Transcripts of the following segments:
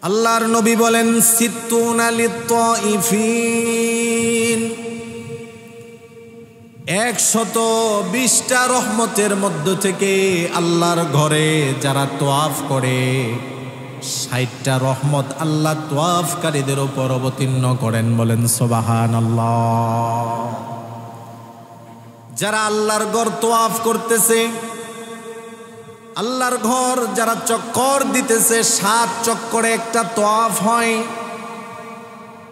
আল্লাহর নবী বলেন সিত্তুনা লিত্তাইফিন, 120টা রহমতের মধ্য থেকে আল্লাহর ঘরে যারা তোয়াফ করে 60টা রহমত আল্লাহ তোয়াফকারীদের উপর অবতীর্ণ করেন। বলেন সুবহানাল্লাহ। যারা আল্লাহর ঘর তোয়াফ করতেছে, আল্লাহর ঘর যারা চক্কর দিতেছে, 7 চক্করে একটা তোয়াফ হয়,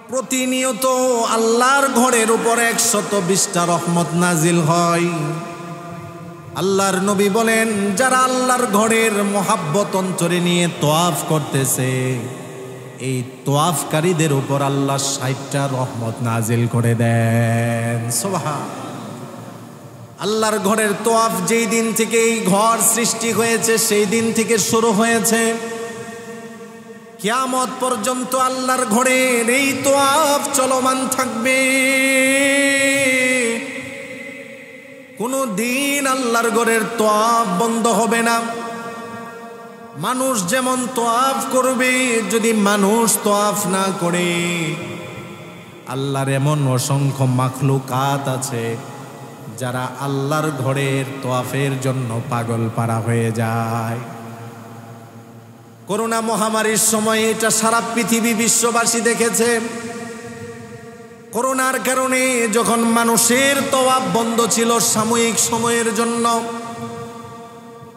প্রতিনিয়ত আল্লাহর ঘরের উপরে 120টা রহমত নাজিল হয়। আল্লাহর নবী বলেন যারা আল্লাহর ঘরের মোহাব্বত অন্তরে নিয়ে তোয়াফ করতেছে, এই তোয়াফকারীদের উপর আল্লাহ 60টা রহমত নাজিল করে দেন। সুবহান। আল্লাহর ঘরের তোয়াফ যেই দিন থেকে এই ঘর সৃষ্টি হয়েছে সেই দিন থেকে শুরু হয়েছে, কিয়ামত পর্যন্ত আল্লাহর ঘরের এই তোয়াফ চলমান থাকবে। কোনো দিন আল্লাহর ঘরের তোয়াফ বন্ধ হবে না। মানুষ যেমন তোয়াফ করবে, যদি মানুষ তোয়াফ না করে, আল্লাহর এমন অসংখ্য মাখলুকাত আছে যারা আল্লাহর ঘরের তোয়াফের জন্য পাগল পারা হয়ে যায়। করোনা মহামারীর সময় এটা সারা পৃথিবী বিশ্ববাসী দেখেছে। করোনার কারণে যখন মানুষের তোয়াফ বন্ধ ছিল সাময়িক সময়ের জন্য,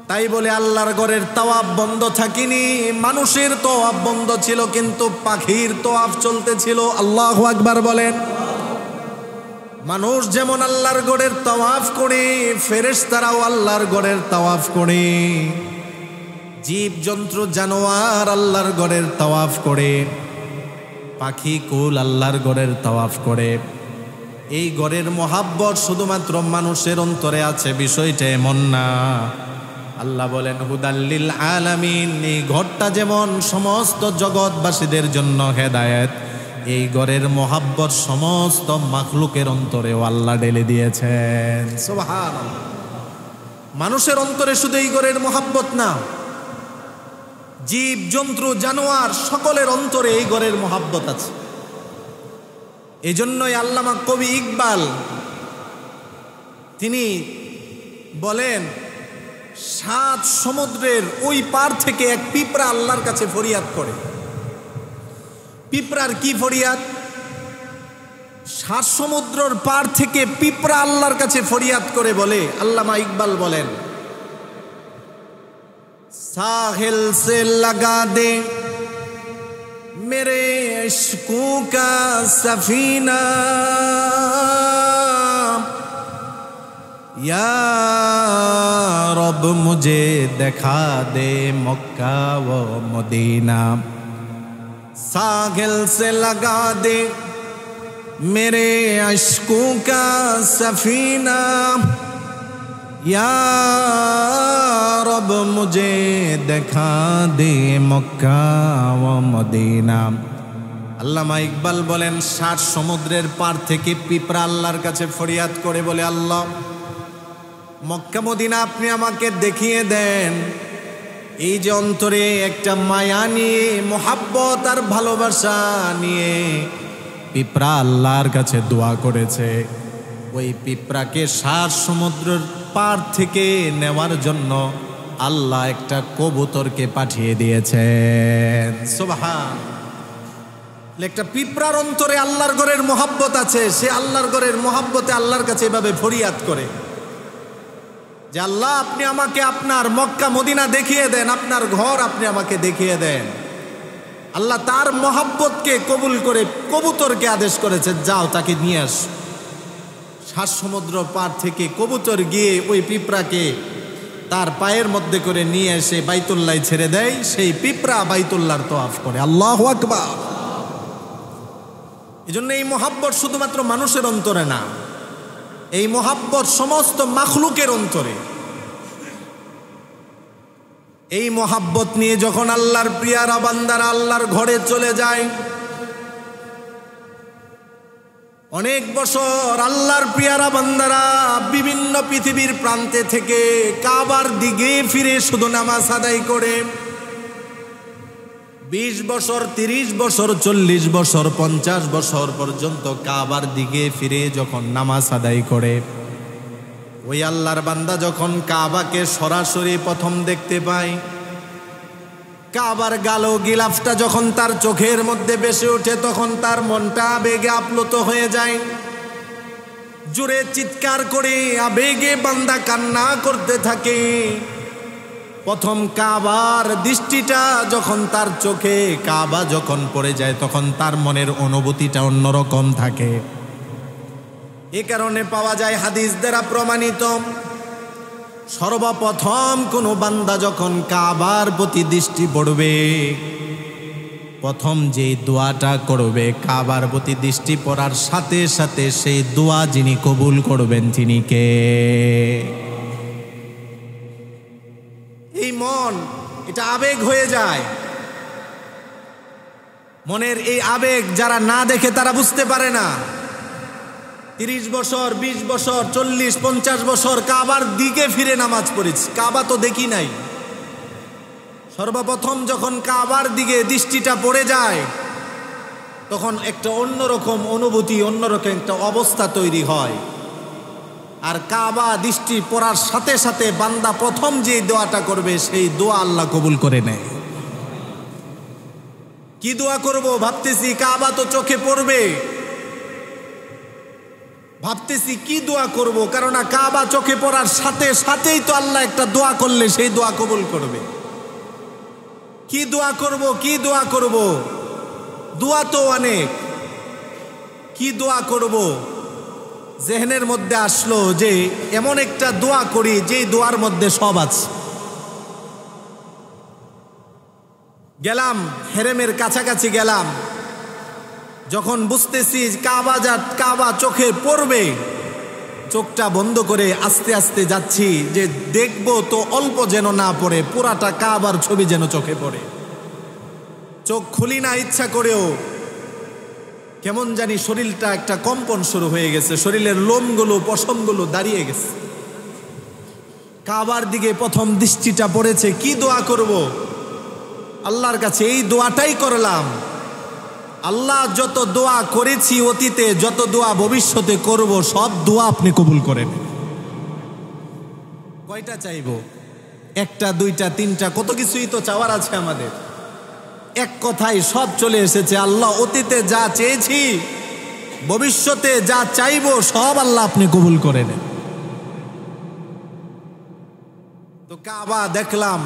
তাই বলে আল্লাহর ঘরের তোয়াফ বন্ধ থাকেনি, মানুষের তোয়াফ বন্ধ ছিল কিন্তু পাখির তোয়াফ চলতেছিল। আল্লাহু আকবার বলেন। মানুষ যেমন আল্লাহর ঘরের তাওয়াফ করে, ফেরেশতারাও আল্লাহর ঘরের তাওয়াফ করে, জীবজন্তু জানোয়ার আল্লাহর ঘরের তাওয়াফ করে, পাখি কুল আল্লাহর ঘরের তাওয়াফ করে। এই ঘরের মোহাব্বত শুধুমাত্র মানুষের অন্তরে আছে বিষয়টা এমন না। আল্লাহ বলেন হুদাল্লিল আলামিন, এই ঘরটা যেমন সমস্ত জগৎবাসীদের জন্য হেদায়েত, এই ঘরের মোহাব্বত সমস্ত মাখলুকের অন্তরেও আল্লাহ ঢেলে দিয়েছেন। সুবহানাল্লাহ। মানুষের অন্তরে শুধু এই ঘরের মোহাব্বত না, জীব জন্তু জানোয়ার সকলের অন্তরে এই ঘরের মোহাব্বত আছে। এই জন্যই আল্লামা কবি ইকবাল তিনি বলেন 7 সমুদ্রের ওই পার থেকে এক পিঁপড়া আল্লাহর কাছে ফরিয়াদ করে। পিঁপড়ার কি ফরিয়াদ? 7 সমুদ্রের পার থেকে পিঁপড়া আল্লাহর কাছে ফরিয়াদ করে বলে, আল্লামা ইকবাল বলেন साहिल से लगा दे मेरे इश्कों का सफीना, या रब मुझे दिखा दे मक्का व मदीना। साहिल से लगा दे मेरे इश्कों का सफीना, या रब मुझे दिखा दे मक्का व मदीना। আল্লামা ইকবাল বলেন 7 সমুদ্রের পার থেকে পিঁপড়া আল্লাহর কাছে ফরিয়াদ করে বলে, আল্লাহ মক্কা মদিনা আপনি আমাকে দেখিয়ে দেন। এই যে অন্তরে একটা মায়া নিয়ে, মোহাব্বত আর ভালোবাসা নিয়ে পিঁপড়া আল্লাহর কাছে দোয়া করেছে, ওই পিঁপড়াকে 7 সমুদ্রের পার থেকে নেওয়ার জন্য আল্লাহ একটা কবুতরকে পাঠিয়ে দিয়েছেন। সুবহান। একটা পিঁপড়ার অন্তরে আল্লাহর ঘরের মোহাব্বত আছে, সে আল্লাহর ঘরের মোহাব্বতে আল্লাহর কাছে এভাবে ফরিয়াদ করে যে আল্লাহ আপনি আমাকে আপনার মক্কা মদিনা দেখিয়ে দেন, আপনার ঘর আপনি আমাকে দেখিয়ে দেন। আল্লাহ তার মোহাব্বতকে কবুল করে কবুতরকে আদেশ করেছে, যাও তাকে নিয়ে আস। 7 সমুদ্র পার থেকে কবুতর গিয়ে ওই পিঁপড়াকে তার পায়ের মধ্যে করে নিয়ে এসে বাইতুল্লাহ ছেড়ে দেয়। সেই পিঁপড়া বাইতুল্লাহর তোয়াফ করে। আল্লাহু আকবার। এজন্য এই মোহাব্বত শুধুমাত্র মানুষের অন্তরে না, এই মোহাব্বত সমস্ত মাখলুকের অন্তরে। এই মোহাব্বত নিয়ে যখন আল্লাহর প্রিয়ারা বান্দারা আল্লাহর ঘরে চলে যায়, অনেক বছর আল্লাহর প্রিয়ারা বান্দারা বিভিন্ন পৃথিবীর প্রান্তে থেকে কাবার দিকে ফিরে শুধু নামাজ আদায় করে, 20 বছর, 30 বছর, 40 বছর, 50 বছর পর্যন্ত কাবার দিকে ফিরে যখন নামাজ আদায় করে, ওই আল্লাহর বান্দা যখন কাবাকে সরাসরি প্রথম দেখতে পায়, কাবার গালো গিলাফটা যখন তার চোখের মধ্যে ভেসে ওঠে, তখন তার মনটা আবেগে আপ্লুত হয়ে যায়। জোরে চিৎকার করে আবেগে বান্দা কান্না করতে থাকে। প্রথম কাবার দৃষ্টিটা যখন তার চোখে, কাবা যখন পড়ে যায়, তখন তার মনের অনুভূতিটা অন্যরকম থাকে। এ কারণে পাওয়া যায় হাদিস দ্বারা প্রমাণিত, সর্বপ্রথম কোনো বান্দা যখন কাবার প্রতি দৃষ্টি পড়বে, প্রথম যে দোয়াটা করবে, কাবার প্রতি দৃষ্টি পড়ার সাথে সাথে সেই দোয়া যিনি কবুল করবেন তিনি কে? এই মন, এটা আবেগ হয়ে যায়। মনের এই আবেগ যারা না দেখে তারা বুঝতে পারে না। 30 বছর, 20 বছর, 40, 50 বছর কাবার দিকে ফিরে নামাজ পড়েছি, কাবা তো দেখি নাই। সর্বপ্রথম যখন কাবার দিকে দৃষ্টিটা পড়ে যায়, তখন একটা অন্যরকম অনুভূতি, অন্যরকম একটা অবস্থা তৈরি হয়। আর কাবা দৃষ্টি পড়ার সাথে সাথে বান্দা প্রথম যে দোয়াটা করবে, সেই দোয়া আল্লাহ কবুল করে নেয়। কি দোয়া করব ভাবতেছি, কাবা তো চোখে পড়বে, ভাবতেছি কি দোয়া করব, কারণ কাবা চোখে পড়ার সাথে সাথেই তো আল্লাহ একটা দোয়া করলে সেই দোয়া কবুল করবে। কি দোয়া করব, কি দোয়া করব, দোয়া তো অনেক, কি দোয়া করব? জেহনের মধ্যে আসলো যে এমন একটা দোয়া করি যে দোয়ার মধ্যে সব আছে। গেলাম, হেরেমের কাছাকাছি গেলাম, যখন বুঝতেছি কাবা চোখে পড়বে, চোখটা বন্ধ করে আস্তে আস্তে যাচ্ছি যে দেখব তো অল্প যেন না পড়ে, পুরাটা কাবার ছবি যেন চোখে পড়ে। চোখ খুলি না ইচ্ছা করেও, কেমন জানি শরীরটা একটা কম্পন শুরু হয়ে গেছে, শরীরের লোমগুলো, পশমগুলো দাঁড়িয়ে গেছে। কাবার দিকে প্রথম দৃষ্টিটা পড়েছে, কি দোয়া করব? আল্লাহর কাছে এই দোয়াটাই করলাম। আল্লাহ যত দোয়া করেছি অতীতে, যত দোয়া ভবিষ্যতে করব, সব দোয়া আপনি কবুল করেন। কয়টা চাইব? একটা, দুইটা, তিনটা, কত কিছুই তো চাওয়ার আছে আমাদের। এক কথায় সব চলে এসেছে। আল্লাহ অতীতে যা চেয়েছি, ভবিষ্যতে যা চাইব, সব আল্লাহ আপনি কবুল করে নেন। তো কাবা দেখলাম,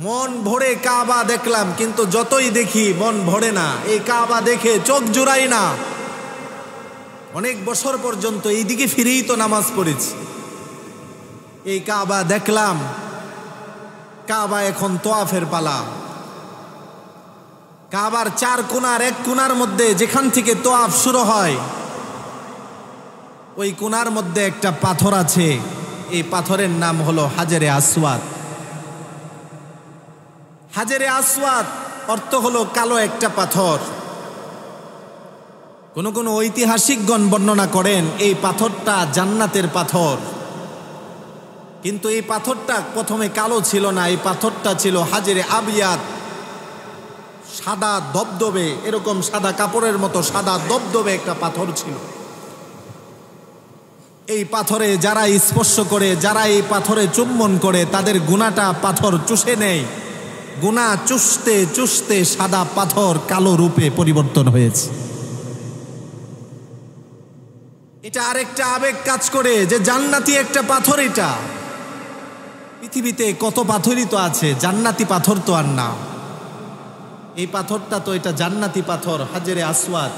মন ভরে কাবা দেখলাম, কিন্তু যতই দেখি মন ভরে না। এই কাবা দেখে চোখ জুড়াই না। অনেক বছর পর্যন্ত এই দিকে ফিরেই তো নামাজ পড়েছি। এই কাবা দেখলাম, কাবা এখন তোয়াফের পালা। কাবার 4 কোণার এক কোণার মধ্যে যেখান থেকে তোয়াফ শুরু হয়, ওই কোণার মধ্যে একটা পাথর আছে। এই পাথরের নাম হলো হাজরে আসওয়াদ। হাজরে আসওয়াদ অর্থ হলো কালো একটা পাথর। কোন কোন ঐতিহাসিকগণ বর্ণনা করেন এই পাথরটা জান্নাতের পাথর। কিন্তু এই পাথরটা প্রথমে কালো ছিল না, এই পাথরটা ছিল হাজরে আবিয়াদ, সাদা দবদবে, এরকম সাদা কাপড়ের মতো সাদা দবদবে একটা পাথর ছিল। এই পাথরে যারা স্পর্শ করে, যারা এই পাথরে চুম্বন করে, তাদের গুনাহটা পাথর চুষে নেয়। গুনাহ চুষতে চুষতে সাদা পাথর কালো রূপে পরিবর্তন হয়েছে। এটা আরেকটা আবেগ কাজ করে যে জান্নাতি একটা পাথর। এটা পৃথিবীতে কত পাথরই তো আছে, জান্নাতি পাথর তো আর না। এই পাথরটা তো এটা জান্নাতি পাথর, হাজরে আসওয়াদ।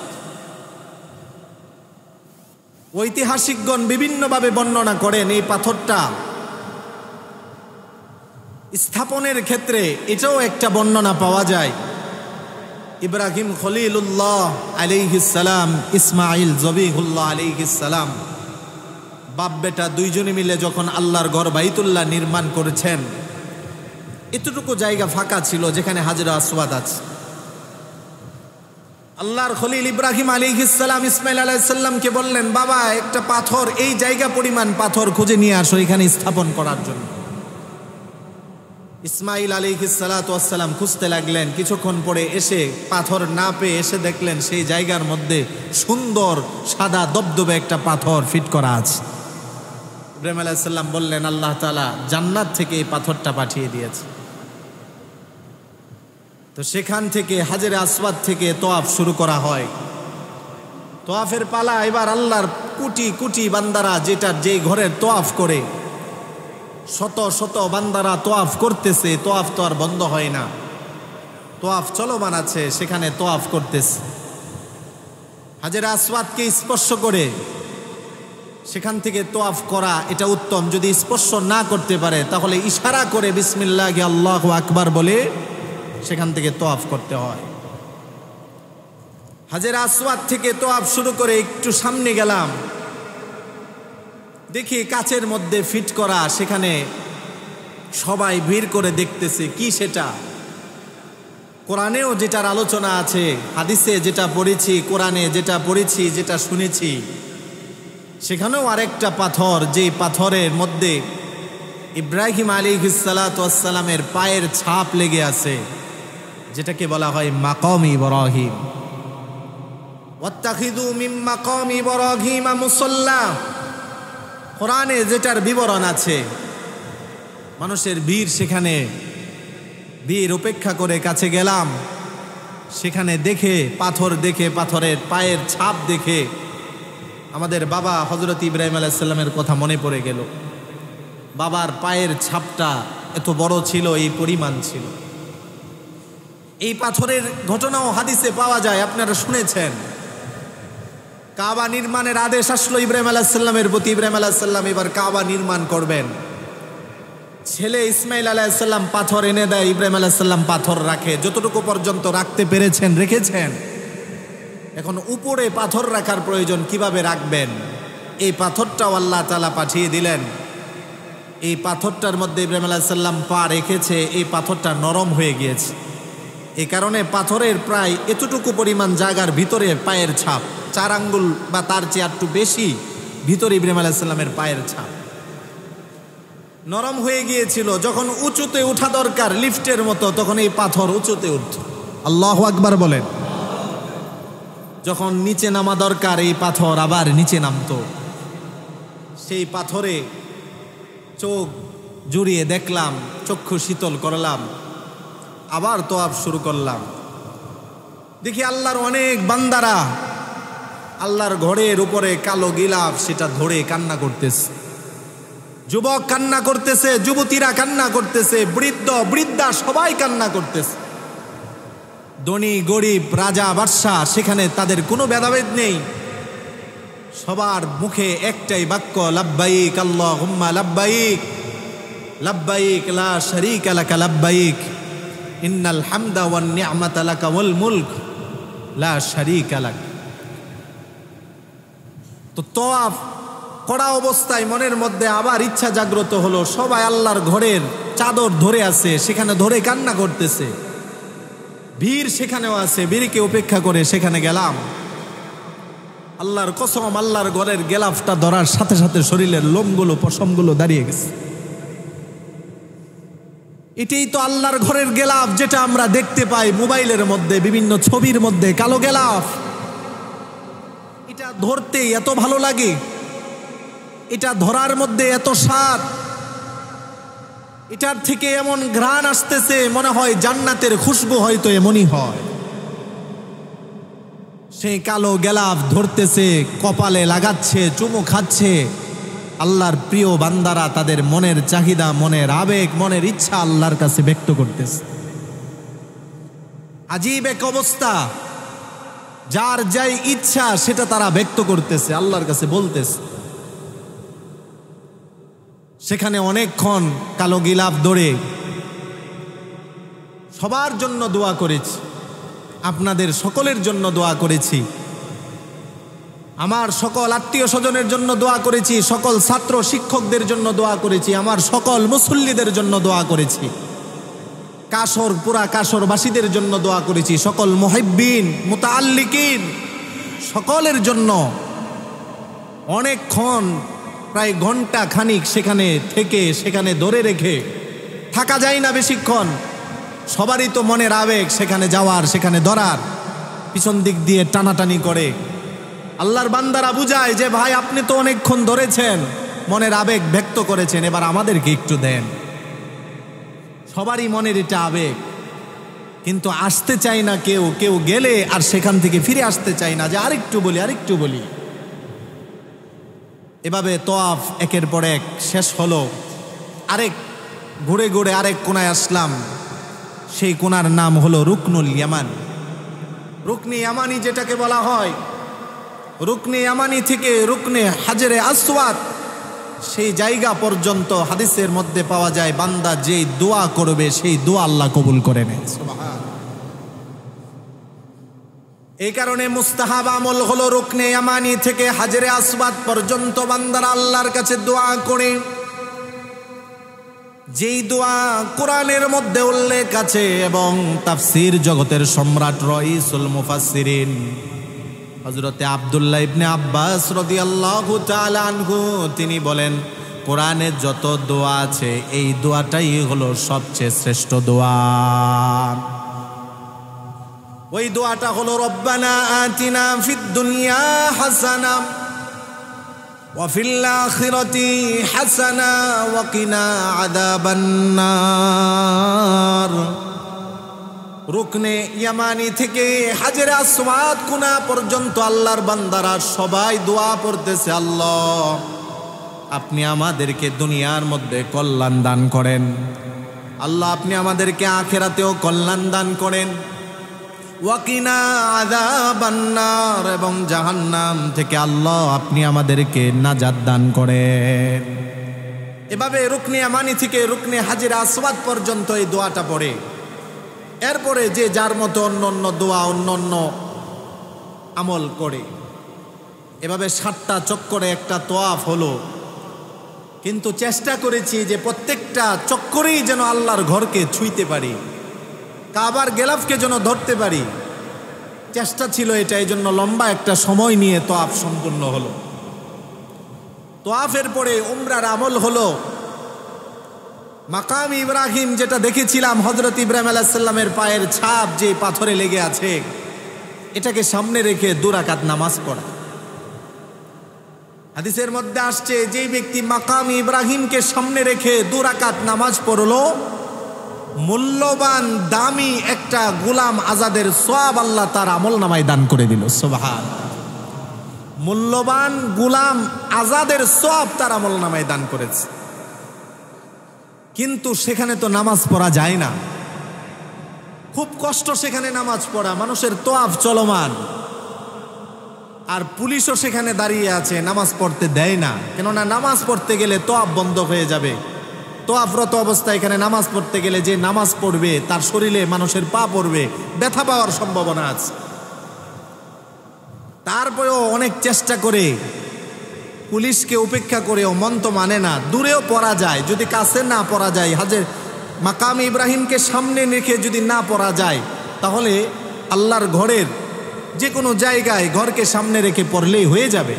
ঐতিহাসিকগণ বিভিন্নভাবে বর্ণনা করেন এই পাথরটা স্থাপনের ক্ষেত্রে। এটাও একটা বর্ণনা পাওয়া যায়। ইব্রাহিম খলিলুল্লাহ আলাইহিস সালাম, ইসমাইল জবিহুল্লাহ আলাইহিস সালাম, বাপ বেটা দুইজনে মিলে যখন আল্লাহর ঘর বাইতুল্লাহ নির্মাণ করেছেন, এতটুকু জায়গা ফাঁকা ছিল যেখানে হাজরে আসওয়াদ আছে। আল্লাহর খলিল ইব্রাহিম আলাইহিস সালাম ইসমাইল আলাইহিস সালামকে বললেন, বাবা একটা পাথর, এই জায়গা পরিমাণ পাথর খুঁজে নিয়ে আসো এখানে স্থাপন করার জন্য। ইসমাইল আলাইহিস সালাতু ওয়াস সালাম খুঁজতে লাগলেন। কিছুক্ষণ পরে এসে পাথর না পেয়ে এসে দেখলেন সেই জায়গার মধ্যে সুন্দর সাদা দবদবে একটা পাথর ফিট করা আছে। ইব্রাহিম আলাইহিস সালাম বললেন, আল্লাহ তাআলা জান্নাত থেকে এই পাথরটা পাঠিয়ে দিয়েছে। তো সেখান থেকে হাজরে আসওয়াদ থেকে তোয়াফ শুরু করা হয়। তোয়াফের পালা এবার আল্লাহর কোটি কোটি বান্দারা, যেই ঘরের তোয়াফ করে, শত শত বান্দারা তোয়াফ করতেছে। তোয়াফ তো আর বন্ধ হয় না, তোয়াফ চলমান আছে, সেখানে তোয়াফ করতেছে। হাজরে আসওয়াদকে স্পর্শ করে সেখান থেকে তোয়াফ করা এটা উত্তম। যদি স্পর্শ না করতে পারে তাহলে ইশারা করে বিসমিল্লাহি আল্লাহু আকবার বলে সেখান থেকে তোয়াফ করতে হয়। হাজরে আসওয়াদ থেকে তোয়াফ শুরু করে একটু সামনে গেলাম, দেখি কাচের মধ্যে ফিট করা, সেখানে সবাই ভিড় করে দেখতেছে। কি সেটা? কোরআনেও যেটার আলোচনা আছে, হাদিসে যেটা পড়েছি, কোরআনে যেটা পড়েছি, যেটা শুনেছি, সেখানেও আরেকটা পাথর, যেই পাথরের মধ্যে ইব্রাহিম আলাইহিস সালাতু ওয়াস সালামের পায়ের ছাপ লেগে আছে, যেটাকে বলা হয় মাকাম ইব্রাহিম। ওয়াত্তাখিযু মিন মাকাম ইব্রাহিম মুসাল্লা। কোরআনে যেটার বিবরণ আছে, মানুষের ভিড়, সেখানে ভিড় উপেক্ষা করে কাছে গেলাম। সেখানে দেখে পাথর দেখে, পাথরের পায়ের ছাপ দেখে আমাদের বাবা হযরত ইব্রাহিম আলাইহিস সালামের কথা মনে পড়ে গেল। বাবার পায়ের ছাপটা এত বড় ছিল, এই পরিমাণ ছিল। এই পাথরের ঘটনাও হাদিসে পাওয়া যায়, আপনারা শুনেছেন। কাবা নির্মাণের আদেশ আসলো ইব্রাহিম আলাইহিস সালামের প্রতি। ইব্রাহিম আলাইহিস সালাম এবার কাবা নির্মাণ করবেন। ছেলে ইসমাইল আলাইহিস সালাম পাথর এনে দেয়, ইব্রাহিম আলাইহিস সালাম পাথর রাখে, যতটুকু পর্যন্ত রাখতে পেরেছেন রেখেছেন। এখন উপরে পাথর রাখার প্রয়োজন, কিভাবে রাখবেন? এই পাথরটাও আল্লাহ তাআলা পাঠিয়ে দিলেন। এই পাথরটার মধ্যে ইব্রাহিম আলাইহিস সালাম পা রেখেছে, এই পাথরটা নরম হয়ে গিয়েছে। এই কারণে পাথরের প্রায় এতটুকু পরিমাণ জায়গার ভিতরে পায়ের ছাপ, 4 আঙ্গুল বা তার চেয়ে একটু বেশি ভিতরে ইব্রাহিম আলাইহিস সালামের পায়ের ছাপ নরম হয়ে গিয়েছিল। যখন উঁচুতে ওঠা দরকার লিফটের মতো, তখন এই পাথর উঁচুতে উঠত। আল্লাহু আকবার বলেন। যখন নিচে নামা দরকার, এই পাথর আবার নিচে নামতো। সেই পাথরে চোখ জুড়িয়ে দেখলাম, চক্ষু শীতল করলাম, আবার তোয়াফ শুরু করলাম। দেখি আল্লাহর অনেক বান্দারা আল্লাহর ঘরের উপরে কালো গিলাফ সেটা ধরে কান্না করতেছে। যুবক কান্না করতেছে, যুবতীরা কান্না করতেছে, বৃদ্ধ বৃদ্ধা সবাই কান্না করতেছে। ধনী গরিব, রাজা বাদশা, সেখানে তাদের কোনো ভেদাভেদ নেই। সবার মুখে একটাই বাক্য, লাব্বাইক আল্লাহুম্মা লাব্বাইক, লাব্বাইক লা শারীকা লাকা লাব্বাইক, ইন্নাল হামদা ওয়ান নি'মাতা লাকা ওয়াল মুলক লা শারীকা লাক। তো তোয়াফ করা অবস্থায় মনের মধ্যে আবার ইচ্ছা জাগ্রত হলো, সবাই আল্লাহর ঘরের চাদর ধরে আছে, সেখানে ধরে কান্না করতেছে। ভিড় সেখানেও আছে, ভিড়কে উপেক্ষা করে সেখানে গেলাম। আল্লাহর কসম, আল্লাহর ঘরের গেলাফটা ধরার সাথে সাথে শরীরের লোমগুলো, পশমগুলো দাঁড়িয়ে গেছে। এটাই তো আল্লাহর ঘরের গেলাফ, যেটা আমরা দেখতে পাই মোবাইলের মধ্যে, বিভিন্ন ছবির মধ্যে, কালো গেলাফ। এটা ধরতে এত ভালো লাগে, এটা ধরার মধ্যে এত স্বাদ, এটার থেকে এমন ঘ্রাণ আসতেছে, মনে হয় জান্নাতের খুশবু হয়তো এমনই হয়। সেই কালো গেলাফ ধরতেছে, কপালে লাগাচ্ছে, চুমু খাচ্ছে। আল্লাহর প্রিয় বান্দারা তাদের মনের চাহিদা, মনের আবেগ, মনের ইচ্ছা আল্লাহর কাছে ব্যক্ত করতেছে। আজীব এক অবস্থা, যার যাই ইচ্ছা সেটা তারা ব্যক্ত করতেছে, আল্লাহর কাছে বলতেছে। সেখানে অনেকক্ষণ কালো গিলাফ ধরে সবার জন্য দোয়া করেছি, আপনাদের সকলের জন্য দোয়া করেছি, আমার সকল আত্মীয় স্বজনের জন্য দোয়া করেছি, সকল ছাত্র শিক্ষকদের জন্য দোয়া করেছি, আমার সকল মুসল্লিদের জন্য দোয়া করেছি, কাসর পুরা কাসরবাসীদের জন্য দোয়া করেছি, সকল মুহিব্বিন মুতাআল্লিকিন সকলের জন্য অনেকক্ষণ, প্রায় ঘন্টা খানিক সেখানে থেকে, সেখানে ধরে রেখে থাকা যায় না বেশিক্ষণ। সবারই তো মনের আবেগ সেখানে যাওয়ার, সেখানে ধরার, পিছন দিক দিয়ে টানাটানি করে। আল্লাহর বান্দারা বুঝায় যে ভাই আপনি তো অনেকক্ষণ ধরেছেন, মনের আবেগ ব্যক্ত করেছেন, এবার আমাদেরকে একটু দেন। সবারই মনের এটা আবেগ, কিন্তু আসতে চায় না কেউ। কেউ গেলে আর সেখান থেকে ফিরে আসতে চায় না, যে আরেকটু বলি আরেকটু বলি। এভাবে তওয়াফ একের পর এক শেষ হলো। আরেক ঘুরে ঘুরে আরেক কোনায় আসলাম। সেই কোনার নাম হলো রুকনুল ইয়ামান। রুকনে ইয়ামানি যেটাকে বলা হয়, রুকনে ইয়ামানি থেকে রুকনে হাজরে আসওয়াদ, সেই জায়গা পর্যন্ত হাদিসের মধ্যে পাওয়া যায় বান্দা যেই দোয়া করবে সেই দোয়া আল্লাহ কবুল করে নেয়। এই কারণে মুস্তাহাব আমল হলো রুকনে ইয়ামানি থেকে হাজরে আসওয়াদ পর্যন্ত বান্দারা আল্লাহর কাছে দোয়া করে। যেই দোয়া কোরআনের মধ্যে উল্লেখ আছে এবং তাফসীর জগতের সম্রাট রাইসুল মুফাসসিরিন হযরতে আব্দুল্লাহ ইবনে আব্বাস রাদিয়াল্লাহু তাআলা আনহু তিনি বলেন, কোরআনে যত দোয়া আছে এই দোয়াটাই হলো সবচেয়ে শ্রেষ্ঠ দোয়া। ওই দোয়াটা হলো রব্বানা আতিনা ফিদ দুনিয়া হাসানা ওয়া ফিল আখিরাতি হাসানা ওয়া কিনা আযাবান নার। রুকনে ইয়ামানি থেকে হাজরে আসওয়াদ কোনা পর্যন্ত আল্লাহর বান্দারা সবাই দোয়া পড়তেছে, আল্লাহ আপনি আমাদেরকে দুনিয়ার মধ্যে কল্যাণ দান করেন, আল্লাহ আপনি আমাদেরকে আখিরাতেও কল্যাণ দান করেন, ওয়াকিনা আযাবান নার, এবং জাহান্নাম থেকে আল্লাহ আপনি আমাদেরকে নাজাত দান করেন। এভাবে রুকনে ইয়ামানি থেকে রুকনে হাজরে আসওয়াদ পর্যন্ত এই দোয়াটা পড়ে। এরপরে যে যার মতো অন্য অন্য দোয়া অন্য অন্য আমল করে। এভাবে 7টা চক্করে একটা তওয়াফ হলো। কিন্তু চেষ্টা করেছি যে প্রত্যেকটা চক্করেই যেন আল্লাহর ঘরকে ছুঁইতে পারি, কাবার গেলাফকে যেন ধরতে পারি। চেষ্টা ছিল এটা, এই জন্য লম্বা একটা সময় নিয়ে তওয়াফ সম্পূর্ণ হলো। তওয়াফের পরে উমরার আমল হলো মাকাম ইব্রাহিম, যেটা দেখেছিলাম হযরত ইব্রাহিম আলাইহিস সালামের পায়ের ছাপ যে পাথরে লেগে আছে, এটাকে সামনে রেখে 2 রাকাত নামাজ পড়া। হাদিসের মধ্যে আসছে যে ব্যক্তি মাকাম ইব্রাহিমকে সামনে রেখে 2 রাকাত নামাজ পড়লো, মূল্যবান দামি একটা গোলাম আজাদের সওয়াব আল্লাহ তার আমলনামায় দান করে দিল। সুবহানাল্লাহ। মূল্যবান গোলাম আজাদের সওয়াব তার আমলনামায় দান করেছে। কিন্তু সেখানে তো নামাজ পড়া যায় না, খুব কষ্ট সেখানে নামাজ পড়া। মানুষের তওয়াফ চলমান, আর পুলিশও সেখানে দাঁড়িয়ে আছে, নামাজ পড়তে দেয় না। কেননা নামাজ পড়তে গেলে তওয়াফ বন্ধ হয়ে যাবে। তওয়াফরত অবস্থায় এখানে নামাজ পড়তে গেলে যে নামাজ পড়বে তার শরীরে মানুষের পা পড়বে, ব্যথা পাওয়ার সম্ভাবনা আছে। তারপরেও অনেক চেষ্টা করে, পুলিশকে উপেক্ষা করেও মন তো মানে না, দূরেও পড়া যায়। যদি কাছে না পড়া যায়, হাজের মাকাম ইব্রাহিমকে সামনে রেখে যদি না পড়া যায়, তাহলে আল্লাহর ঘরের যে কোনো জায়গায় ঘরকে সামনে রেখে পড়লেই হয়ে যাবে।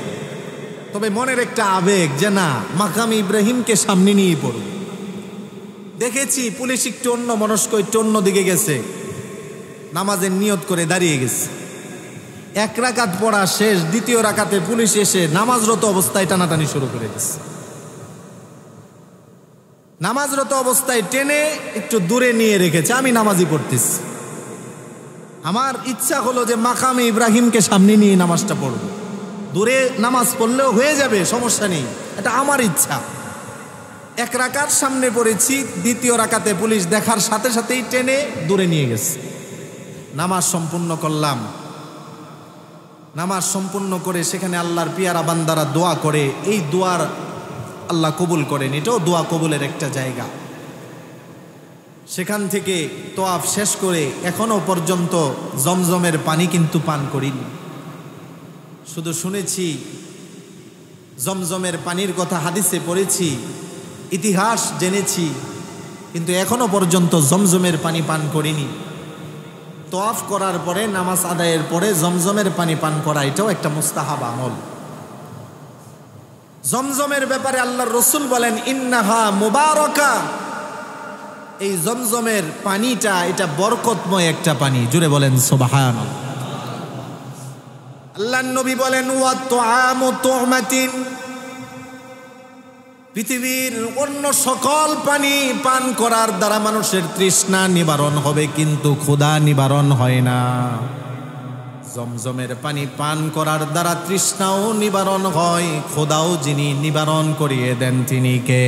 তবে মনের একটা আবেগ যে না, মাকাম ইব্রাহিমকে সামনে নিয়ে পড়ব। দেখেছি পুলিশ একটু অন্য মনস্ক, একটু অন্য দিকে গেছে, নামাজের নিয়ত করে দাঁড়িয়ে গেছে। 1 রাকাত পড়া শেষ, 2য় রাকাতে পুলিশ এসে নামাজরত অবস্থায় টানাটানি শুরু করে দিচ্ছে। নামাজরত অবস্থায় টেনে একটু দূরে নিয়ে রেখেছে, আমি নামাজই পড়তেছি। আমার ইচ্ছা হলো যে মাকামে ইব্রাহিমকে সামনে নিয়ে নামাজটা পড়ব। দূরে নামাজ পড়লেও হয়ে যাবে, সমস্যা নেই, এটা আমার ইচ্ছা। 1 রাকাত সামনে পড়েছি, 2য় রাকাতে পুলিশ দেখার সাথে সাথেই টেনে দূরে নিয়ে গেছে। নামাজ সম্পূর্ণ করলাম। নামাজ সম্পূর্ণ করে সেখানে আল্লাহর পিয়ারা বান্দারা দোয়া করে, এই দোয়ার আল্লাহ কবুল করেন, এটাও দোয়া কবুলের একটা জায়গা। সেখান থেকে তওয়াফ শেষ করে এখনো পর্যন্ত জমজমের পানি কিন্তু পান করিনি, শুধু শুনেছি। জমজমের পানির কথা হাদিসে পড়েছি, ইতিহাস জেনেছি, কিন্তু এখনো পর্যন্ত জমজমের পানি পান করিনি। তওয়াফ করার পরে, নামাজ আদায়ের পরে জমজমের পানি পান করা, এটাও একটা মুস্তাহাব আমল। জমজমের ব্যাপারে আল্লাহর রাসূল বলেন, ইন্নাহা মুবারাকা, এই জমজমের পানিটা এটা বরকতময় একটা পানি। জুড়ে বলেন সুবহানাল্লাহ। আল্লাহর নবী বলেন ওয়া তুআমু তুমাতিন, পৃথিবীর অন্য সকল পানি পান করার দ্বারা মানুষের তৃষ্ণা নিবারণ হবে, কিন্তু ক্ষুধা নিবারণ হয় না। জমজমের পানি পান করার দ্বারা তৃষ্ণাও নিবারণ হয়, ক্ষুধাও যিনি নিবারণ করিয়ে দেন তিনি কে?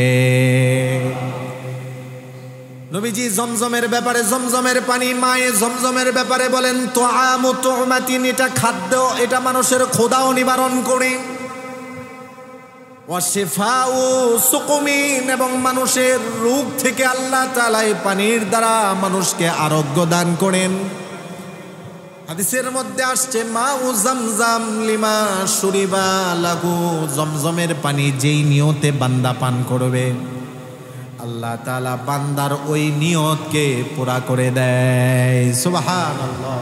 নবীজি জমজমের ব্যাপারে, জমজমের পানি মায়ে জমজমের ব্যাপারে বলেন তুআমু তুমাতিন, এটা খাদ্য, এটা মানুষের ক্ষুধাও নিবারণ করে। ওয়া শিফাউ সুকুমিন, এবং মানুষের রোগ থেকে আল্লাহ তাআলা এই পানির দ্বারা মানুষকে আরোগ্য দান করেন। হাদিসের মধ্যে আসছে মাউ জামজাম লিমা শুরিবা লাহু, জমজমের পানি যেই নিয়তে বান্দা পান করবে আল্লাহ তাআলা বান্দার ওই নিয়তকে পুরা করে দেয়। সুবহানাল্লাহ।